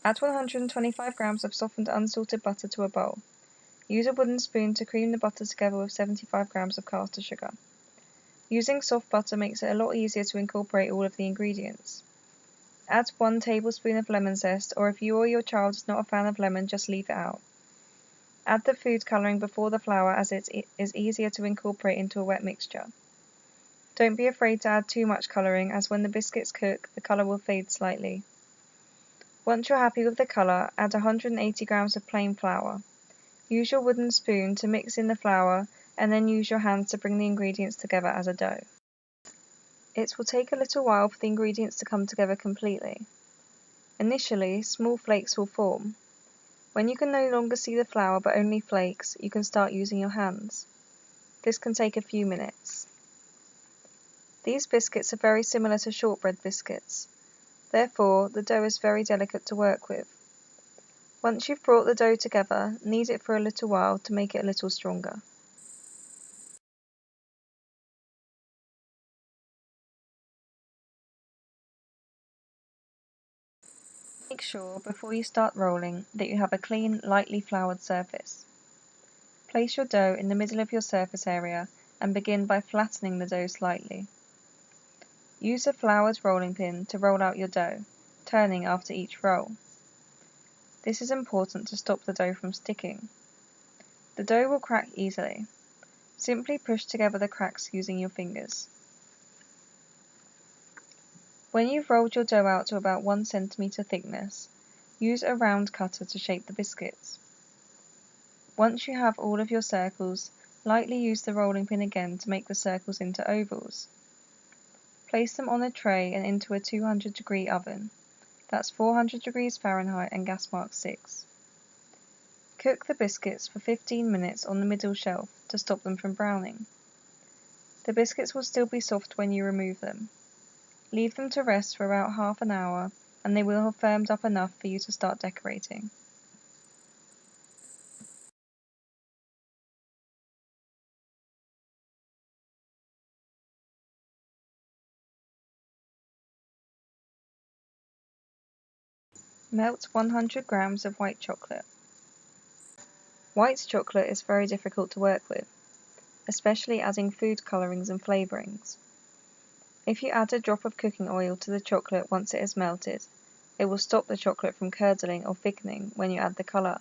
Add 125 grams of softened unsalted butter to a bowl. Use a wooden spoon to cream the butter together with 75 grams of caster sugar. Using soft butter makes it a lot easier to incorporate all of the ingredients. Add 1 tablespoon of lemon zest, or if you or your child is not a fan of lemon, just leave it out. Add the food colouring before the flour, as it is easier to incorporate into a wet mixture. Don't be afraid to add too much colouring, as when the biscuits cook, the colour will fade slightly. Once you're happy with the colour, add 180 grams of plain flour. Use your wooden spoon to mix in the flour, and then use your hands to bring the ingredients together as a dough. It will take a little while for the ingredients to come together completely. Initially, small flakes will form. When you can no longer see the flour but only flakes, you can start using your hands. This can take a few minutes. These biscuits are very similar to shortbread biscuits. Therefore, the dough is very delicate to work with. Once you've brought the dough together, knead it for a little while to make it a little stronger. Make sure, before you start rolling, that you have a clean, lightly floured surface. Place your dough in the middle of your surface area and begin by flattening the dough slightly. Use a floured rolling pin to roll out your dough, turning after each roll. This is important to stop the dough from sticking. The dough will crack easily. Simply push together the cracks using your fingers. When you've rolled your dough out to about 1 cm thickness, use a round cutter to shape the biscuits. Once you have all of your circles, lightly use the rolling pin again to make the circles into ovals. Place them on a tray and into a 200-degree oven. That's 400 degrees Fahrenheit and gas mark 6. Cook the biscuits for 15 minutes on the middle shelf to stop them from browning. The biscuits will still be soft when you remove them. Leave them to rest for about half an hour, and they will have firmed up enough for you to start decorating. Melt 100 grams of white chocolate. White chocolate is very difficult to work with, especially adding food colourings and flavourings. If you add a drop of cooking oil to the chocolate once it is melted, it will stop the chocolate from curdling or thickening when you add the colour.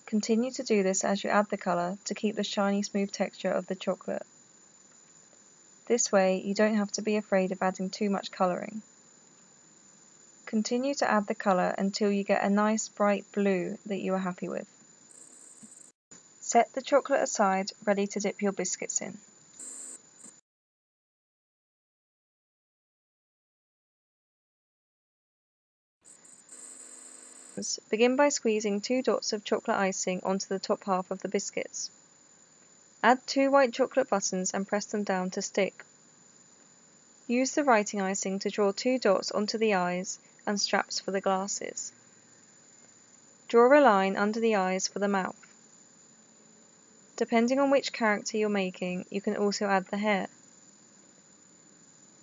Continue to do this as you add the colour to keep the shiny smooth texture of the chocolate. This way you don't have to be afraid of adding too much colouring. Continue to add the colour until you get a nice bright blue that you are happy with. Set the chocolate aside, ready to dip your biscuits in. Begin by squeezing 2 dots of chocolate icing onto the top half of the biscuits. Add 2 white chocolate buttons and press them down to stick. Use the writing icing to draw 2 dots onto the eyes and straps for the glasses. Draw a line under the eyes for the mouth. Depending on which character you're making, you can also add the hair.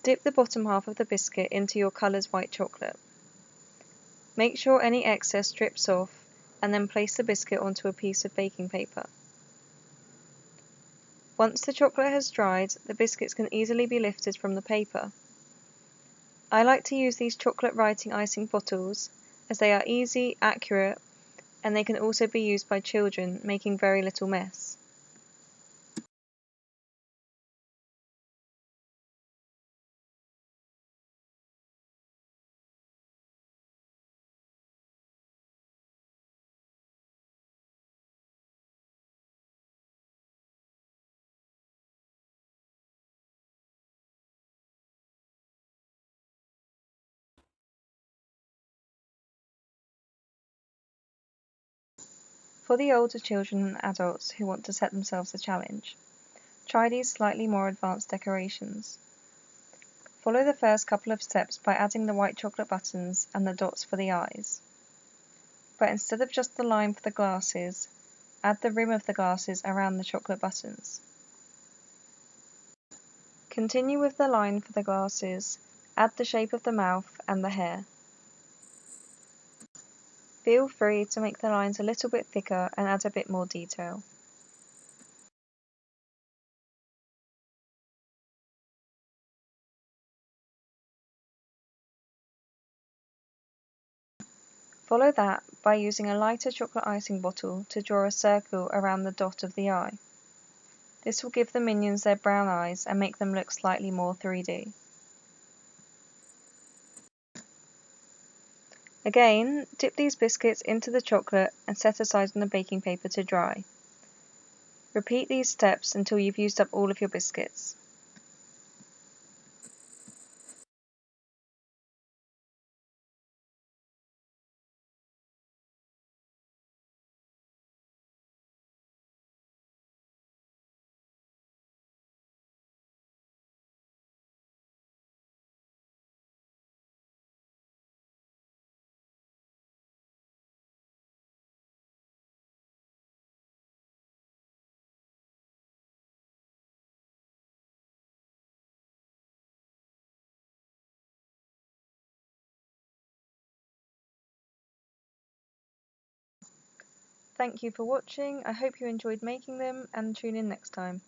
Dip the bottom half of the biscuit into your colours white chocolate. Make sure any excess drips off, and then place the biscuit onto a piece of baking paper. Once the chocolate has dried, the biscuits can easily be lifted from the paper. I like to use these chocolate writing icing bottles, as they are easy, accurate, and they can also be used by children, making very little mess. For the older children and adults who want to set themselves a challenge, try these slightly more advanced decorations. Follow the first couple of steps by adding the white chocolate buttons and the dots for the eyes. But instead of just the line for the glasses, add the rim of the glasses around the chocolate buttons. Continue with the line for the glasses, add the shape of the mouth and the hair. Feel free to make the lines a little bit thicker and add a bit more detail. Follow that by using a lighter chocolate icing bottle to draw a circle around the dot of the eye. This will give the minions their brown eyes and make them look slightly more 3D. Again, dip these biscuits into the chocolate and set aside on the baking paper to dry. Repeat these steps until you've used up all of your biscuits. Thank you for watching, I hope you enjoyed making them and tune in next time.